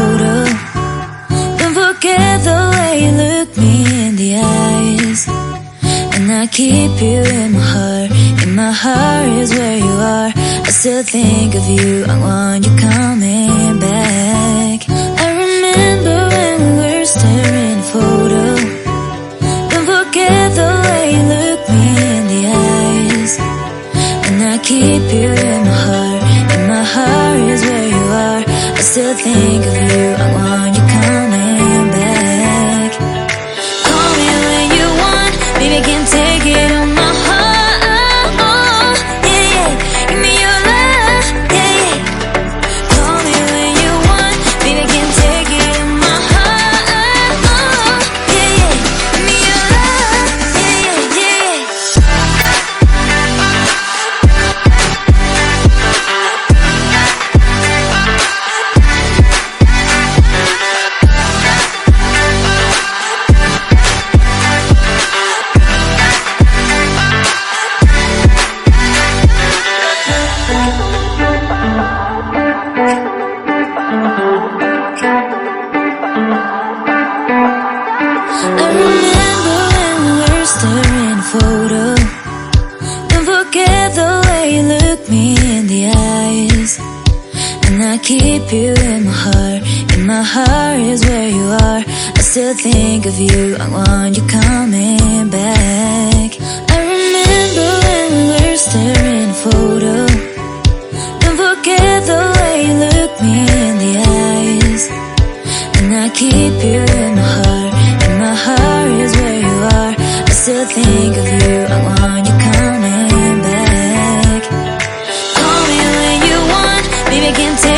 photo. Don't forget the way you look me in the eyes. And I keep you in my heart. In my heart is where you are. I still think of you, I want you coming back. I remember when we were staring at a photo. Don't forget the way you look me in the eyes. And I keep you in my heart. In my heart is where you are. I still think of you, I want you coming back. Call me when you want, baby, I can't take it on my heart. Yeah, yeah, give me your love, yeah, yeah. Call me when you want, baby, I can't take it on my heart. Yeah, yeah, give me your love, yeah, yeah, yeah. I remember when we were staring at a photo. Don't forget the way you look me in the eyes. And I keep you in my heart. In my heart is where you are. I still think of you, I want you coming back. I remember when we were staring at a photo. Don't forget the way you look me in the eyes. And I keep you in my heart. In my heart is where you are. I still think of you, I want you coming back. Call me when you want, baby, I can't take